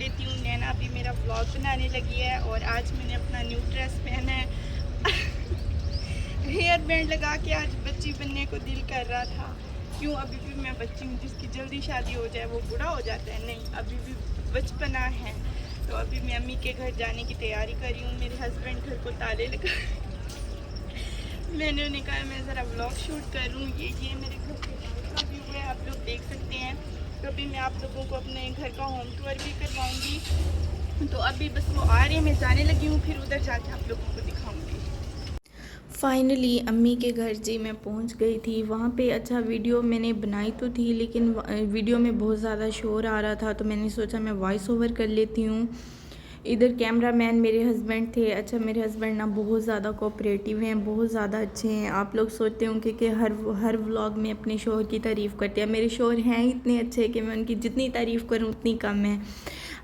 लेती हूँ। नैना अभी मेरा व्लॉग बनाने लगी है और आज मैंने अपना न्यू ड्रेस पहना है। हेयर बैंड लगा के आज बच्ची बनने को दिल कर रहा था। क्यों, अभी भी मैं बच्ची हूँ। जिसकी जल्दी शादी हो जाए वो बूढ़ा हो जाता है? नहीं, अभी भी बचपना है। तो अभी मैं अम्मी के घर जाने की तैयारी कर रही हूँ। मेरे हस्बैंड घर को ताले लगा मैंने उन्हें कहा मैं ज़रा व्लॉग शूट करूँ। ये मेरे घर के बाहर का व्यू है, आप लोग देख सकते हैं। तो अभी मैं आप लोगों को अपने घर का होम टूर भी करवाऊँगी। तो अभी बस वो आ रहे हैं, मैं जाने लगी हूँ, फिर उधर जाके आप लोगों को दिखाऊँगी। फाइनली अम्मी के घर जी मैं पहुंच गई थी। वहाँ पे अच्छा वीडियो मैंने बनाई तो थी, लेकिन वीडियो में बहुत ज़्यादा शोर आ रहा था, तो मैंने सोचा मैं वॉइस ओवर कर लेती हूँ। इधर कैमरामैन मेरे हस्बैंड थे। अच्छा, मेरे हस्बैंड ना बहुत ज़्यादा कोऑपरेटिव हैं, बहुत ज़्यादा अच्छे हैं। आप लोग सोचते होंगे कि हर व्लॉग में अपने शोहर की तारीफ़ करते हैं। मेरे शोहर हैं इतने अच्छे कि मैं उनकी जितनी तारीफ़ करूँ उतनी कम है।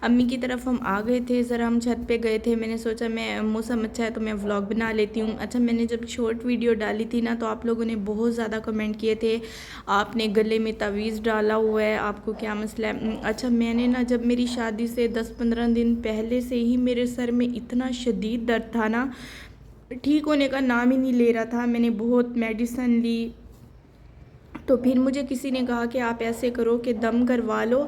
अम्मी की तरफ हम आ गए थे, ज़रा हम छत पे गए थे। मैंने सोचा मैं मौसम अच्छा है तो मैं व्लॉग बना लेती हूँ। अच्छा, मैंने जब शॉर्ट वीडियो डाली थी ना, तो आप लोगों ने बहुत ज़्यादा कमेंट किए थे, आपने गले में तावीज़ डाला हुआ है, आपको क्या मसला है। अच्छा, मैंने ना जब मेरी शादी से 10-15 दिन पहले से ही मेरे सर में इतना शदीद दर्द था ना, ठीक होने का नाम ही नहीं ले रहा था। मैंने बहुत मेडिसिन ली, तो फिर मुझे किसी ने कहा कि आप ऐसे करो कि दम करवा लो,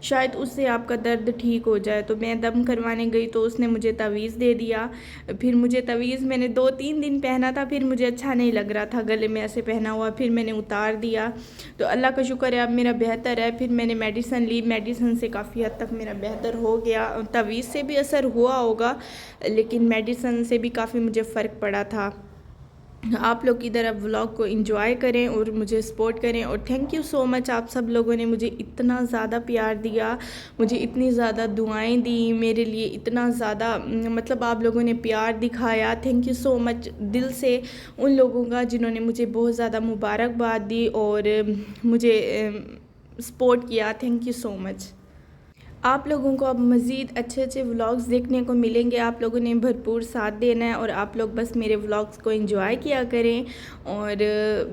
शायद उससे आपका दर्द ठीक हो जाए। तो मैं दम करवाने गई तो उसने मुझे तवीज़ दे दिया। फिर मुझे तवीज़ मैंने 2-3 दिन पहना था, फिर मुझे अच्छा नहीं लग रहा था गले में ऐसे पहना हुआ, फिर मैंने उतार दिया। तो अल्लाह का शुक्र है अब मेरा बेहतर है। फिर मैंने मेडिसिन ली, मेडिसिन से काफ़ी हद तक मेरा बेहतर हो गया। तवीज़ से भी असर हुआ होगा, लेकिन मेडिसिन से भी काफ़ी मुझे फ़र्क पड़ा था। आप लोग इधर अब व्लॉग को एंजॉय करें और मुझे सपोर्ट करें। और थैंक यू सो मच, आप सब लोगों ने मुझे इतना ज़्यादा प्यार दिया, मुझे इतनी ज़्यादा दुआएं दी, मेरे लिए इतना ज़्यादा मतलब आप लोगों ने प्यार दिखाया। थैंक यू सो मच दिल से उन लोगों का जिन्होंने मुझे बहुत ज़्यादा मुबारकबाद दी और मुझे सपोर्ट किया। Thank you so much. आप लोगों को अब मज़ीद अच्छे अच्छे व्लॉग्स देखने को मिलेंगे। आप लोगों ने भरपूर साथ देना है और आप लोग बस मेरे व्लॉग्स को एंजॉय किया करें और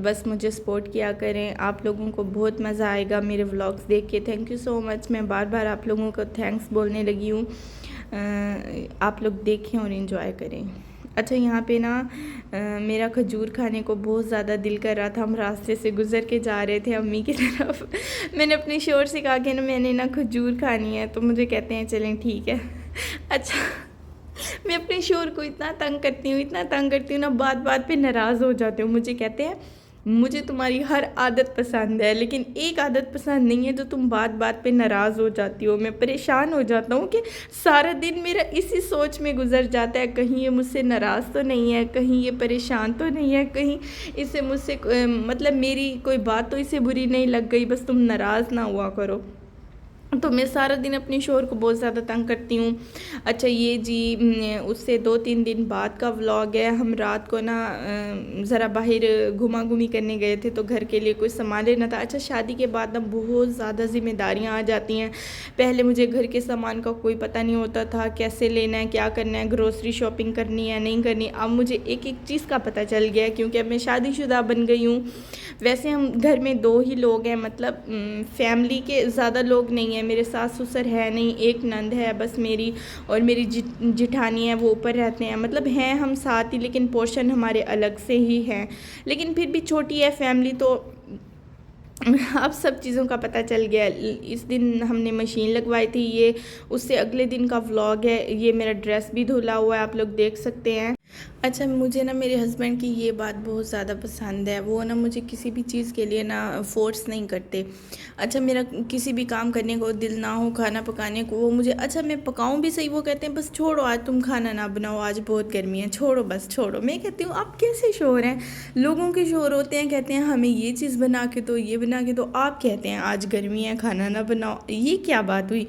बस मुझे सपोर्ट किया करें। आप लोगों को बहुत मज़ा आएगा मेरे व्लॉग्स देख के। Thank you so much. मैं बार बार आप लोगों को थैंक्स बोलने लगी हूँ। आप लोग देखें और एंजॉय करें। अच्छा, यहाँ पे ना मेरा खजूर खाने को बहुत ज़्यादा दिल कर रहा था। हम रास्ते से गुज़र के जा रहे थे अम्मी की तरफ। मैंने अपने शोर से कहा कि ना मैंने ना खजूर खानी है, तो मुझे कहते हैं चलें ठीक है। अच्छा, मैं अपने शोर को इतना तंग करती हूँ, इतना तंग करती हूँ ना, बात बात पे नाराज़ हो जाते हूँ। मुझे कहते हैं मुझे तुम्हारी हर आदत पसंद है, लेकिन एक आदत पसंद नहीं है जो तुम बात बात पे नाराज़ हो जाती हो। मैं परेशान हो जाता हूँ कि सारा दिन मेरा इसी सोच में गुजर जाता है, कहीं ये मुझसे नाराज़ तो नहीं है, कहीं ये परेशान तो नहीं है, कहीं इसे मुझसे मतलब मेरी कोई बात तो इसे बुरी नहीं लग गई, बस तुम नाराज़ ना हुआ करो। तो मैं सारा दिन अपने शोहर को बहुत ज़्यादा तंग करती हूँ। अच्छा, ये जी उससे 2-3 दिन बाद का व्लॉग है। हम रात को ना ज़रा बाहर घुमा घूमी करने गए थे, तो घर के लिए कुछ सामान लेना था। अच्छा, शादी के बाद ना बहुत ज़्यादा जिम्मेदारियाँ आ जाती हैं। पहले मुझे घर के सामान का कोई पता नहीं होता था, कैसे लेना है, क्या करना है, ग्रोसरी शॉपिंग करनी है नहीं करनी। अब मुझे एक एक चीज़ का पता चल गया है, क्योंकि अब मैं शादीशुदा बन गई हूँ। वैसे हम घर में 2 ही लोग हैं, मतलब फैमिली के ज़्यादा लोग नहीं हैं। मेरे सास ससुर है नहीं, एक नंद है बस मेरी, और मेरी जिठानी है, वो ऊपर रहते हैं। मतलब हैं हम साथ ही, लेकिन पोर्शन हमारे अलग से ही हैं। लेकिन फिर भी छोटी है फैमिली, तो अब सब चीज़ों का पता चल गया। इस दिन हमने मशीन लगवाई थी, ये उससे अगले दिन का व्लॉग है। ये मेरा ड्रेस भी धुला हुआ है, आप लोग देख सकते हैं। अच्छा, मुझे ना मेरे हस्बैंड की ये बात बहुत ज़्यादा पसंद है। वो ना मुझे किसी भी चीज़ के लिए ना फोर्स नहीं करते। अच्छा, मेरा किसी भी काम करने को दिल ना हो, खाना पकाने को, वो मुझे अच्छा मैं पकाऊं भी सही, वो कहते हैं बस छोड़ो आज तुम खाना ना बनाओ, आज बहुत गर्मी है, छोड़ो बस छोड़ो। मैं कहती हूँ आप कैसे शोहर हैं? लोगों के शोहर होते हैं, कहते हैं हमें ये चीज़ बना के दो, ये बना के दो। आप कहते हैं आज गर्मी है खाना ना बनाओ, ये क्या बात हुई?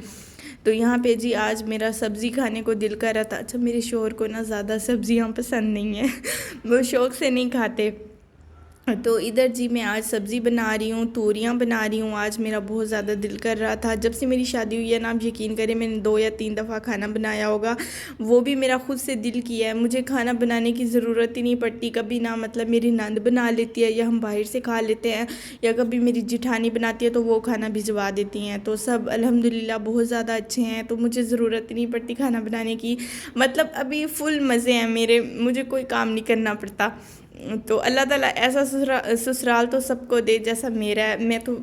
तो यहाँ पे जी आज मेरा सब्ज़ी खाने को दिल कर रहा था। अच्छा, मेरे शोहर को ना ज़्यादा सब्जियाँ पसंद नहीं है। वो शौक़ से नहीं खाते। तो इधर जी मैं आज सब्ज़ी बना रही हूँ, तूरियाँ बना रही हूँ। आज मेरा बहुत ज़्यादा दिल कर रहा था। जब से मेरी शादी हुई है ना, आप यकीन करें मैंने 2 या 3 दफ़ा खाना बनाया होगा, वो भी मेरा खुद से दिल किया है। मुझे खाना बनाने की ज़रूरत ही नहीं पड़ती कभी ना, मतलब मेरी नंद बना लेती है या हम बाहर से खा लेते हैं, या कभी मेरी जिठानी बनाती है तो वो खाना भिजवा देती हैं। तो सब अल्हम्दुलिल्लाह बहुत ज़्यादा अच्छे हैं, तो मुझे ज़रूरत ही नहीं पड़ती खाना बनाने की। मतलब अभी फुल मज़े हैं मेरे, मुझे कोई काम नहीं करना पड़ता। तो अल्लाह ताला ऐसा ससुराल तो सबको दे जैसा मेरा है। मैं तो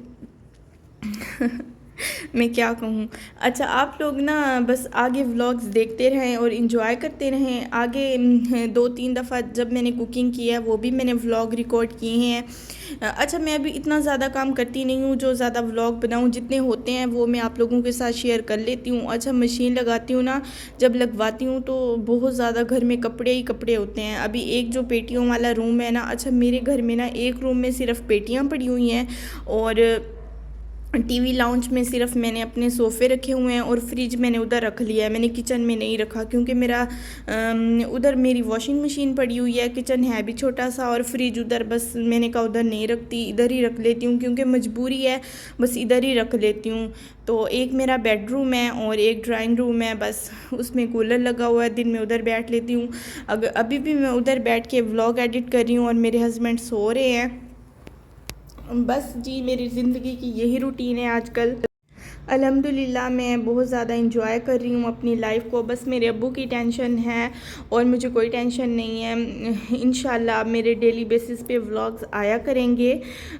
मैं क्या कहूँ। अच्छा, आप लोग ना बस आगे व्लॉग्स देखते रहें और इन्जॉय करते रहें। आगे 2-3 दफ़ा जब मैंने कुकिंग की है वो भी मैंने व्लॉग रिकॉर्ड किए हैं। अच्छा, मैं अभी इतना ज़्यादा काम करती नहीं हूँ जो ज़्यादा व्लॉग बनाऊँ, जितने होते हैं वो मैं आप लोगों के साथ शेयर कर लेती हूँ। अच्छा, मशीन लगाती हूँ ना, जब लगवाती हूँ तो बहुत ज़्यादा घर में कपड़े ही कपड़े होते हैं। अभी एक जो पेटियों वाला रूम है ना, अच्छा मेरे घर में ना एक रूम में सिर्फ पेटियाँ पड़ी हुई हैं, और टीवी लाउंज में सिर्फ मैंने अपने सोफ़े रखे हुए हैं, और फ्रिज मैंने उधर रख लिया है। मैंने किचन में नहीं रखा क्योंकि मेरा उधर मेरी वॉशिंग मशीन पड़ी हुई है, किचन है भी छोटा सा, और फ्रिज उधर, बस मैंने कहा उधर नहीं रखती, इधर ही रख लेती हूँ क्योंकि मजबूरी है, बस इधर ही रख लेती हूँ। तो एक मेरा बेडरूम है और एक ड्राइंग रूम है, बस उसमें कूलर लगा हुआ है, दिन में उधर बैठ लेती हूँ। अगर अभी भी मैं उधर बैठ के व्लॉग एडिट कर रही हूँ और मेरे हस्बैंड सो रहे हैं। बस जी मेरी ज़िंदगी की यही रूटीन है आजकल। अल्हम्दुलिल्लाह मैं बहुत ज़्यादा इंजॉय कर रही हूँ अपनी लाइफ को। बस मेरे अब्बू की टेंशन है और मुझे कोई टेंशन नहीं है। इंशाल्लाह मेरे डेली बेसिस पे व्लॉग्स आया करेंगे।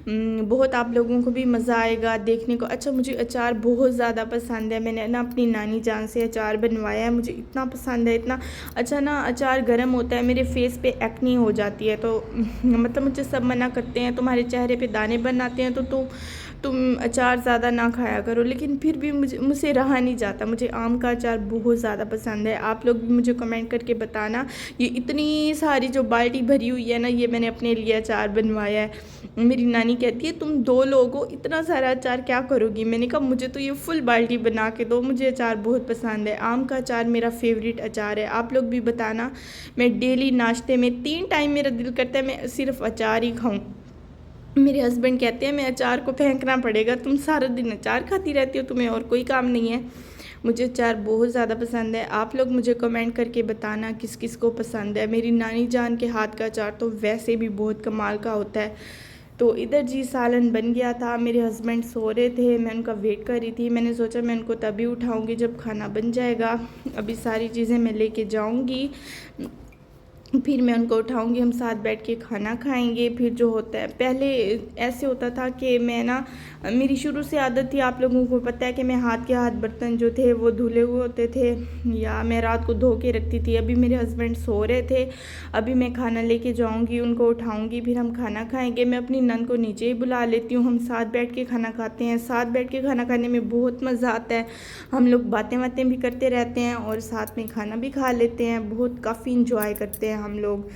बहुत आप लोगों को भी मज़ा आएगा देखने को। अच्छा, मुझे अचार बहुत ज़्यादा पसंद है। मैंने ना अपनी नानी जान से अचार बनवाया है, मुझे इतना पसंद है, इतना अच्छा ना। अचार गर्म होता है, मेरे फेस पे एक्नी हो जाती है, तो मतलब मुझे सब मना करते हैं तुम्हारे चेहरे पे दाने बन आते हैं तो तुम अचार ज़्यादा ना खाया करो, लेकिन फिर भी मुझसे रहा नहीं जाता। मुझे आम का अचार बहुत ज़्यादा पसंद है। आप लोग भी मुझे कमेंट करके बताना। ये इतनी सारी जो बाल्टी भरी हुई है ना, ये मैंने अपने लिए अचार बनवाया है। मेरी नानी कहती है तुम 2 लोग हो, इतना सारा अचार क्या करोगी। मैंने कहा मुझे तो ये फुल बाल्टी बना के दो, मुझे अचार बहुत पसंद है। आम का अचार मेरा फेवरेट अचार है। आप लोग भी बताना। मैं डेली नाश्ते में 3 टाइम मेरा दिल करता है मैं सिर्फ अचार ही खाऊँ। मेरे हस्बैंड कहते हैं मैं अचार को फेंकना पड़ेगा, तुम सारा दिन अचार खाती रहती हो, तुम्हें और कोई काम नहीं है। मुझे अचार बहुत ज़्यादा पसंद है। आप लोग मुझे कमेंट करके बताना किस किस को पसंद है। मेरी नानी जान के हाथ का अचार तो वैसे भी बहुत कमाल का होता है। तो इधर जी सालन बन गया था, मेरे हस्बैंड सो रहे थे, मैं उनका वेट कर रही थी। मैंने सोचा मैं उनको तभी उठाऊँगी जब खाना बन जाएगा। अभी सारी चीज़ें मैं लेके जाऊँगी, फिर मैं उनको उठाऊंगी, हम साथ बैठ के खाना खाएंगे। फिर जो होता है, पहले ऐसे होता था कि मैं ना, मेरी शुरू से आदत थी, आप लोगों को पता है कि मैं हाथ के हाथ बर्तन जो थे वो धुले हुए होते थे या मैं रात को धो के रखती थी। अभी मेरे हस्बैंड सो रहे थे, अभी मैं खाना लेके जाऊंगी, उनको उठाऊंगी, फिर हम खाना खाएंगे। मैं अपनी नंद को नीचे ही बुला लेती हूँ, हम साथ बैठ के खाना खाते हैं। साथ बैठ के खाना खाने में बहुत मज़ा आता है। हम लोग बातें बातें भी करते रहते हैं और साथ में खाना भी खा लेते हैं। बहुत काफ़ी इंजॉय करते हैं हम लोग।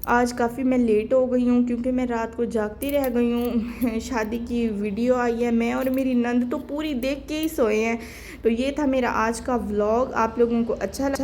आज काफ़ी मैं लेट हो गई हूँ क्योंकि मैं रात को जागती रह गई हूँ। शादी की वीडियो आई है, मैं और मेरी नंद तो पूरी देख के ही सोए हैं। तो ये था मेरा आज का व्लॉग। आप लोगों को अच्छा लगा